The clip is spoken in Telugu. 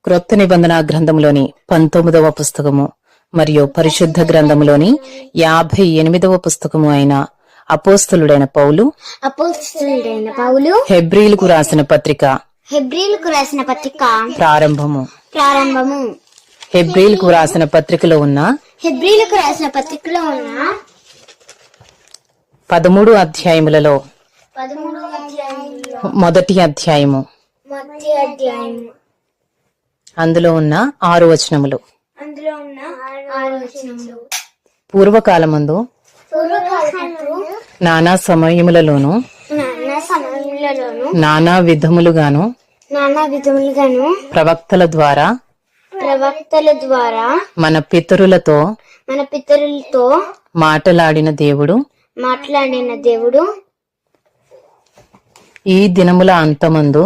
క్రొత్త నిబంధన గ్రంథంలోని 19వ పుస్తకము మరియు పరిశుద్ధ గ్రంథములోని 58వ పుస్తకము అయిన అపోస్తలుడైన పౌలు హెబ్రీలకు రాసిన పత్రిక ప్రారంభము. హెబ్రీలకు రాసిన పత్రికలో ఉన్న 13 అధ్యాయములలో మొదటి అధ్యాయము, అందులో ఉన్న 6 వచనములు. పూర్వకాలమందు నానా సమయములలోను నానా విధములుగాను ప్రవక్తల ద్వారా మన పితరులతో మాట్లాడిన దేవుడు ఈ దినముల అంతమందు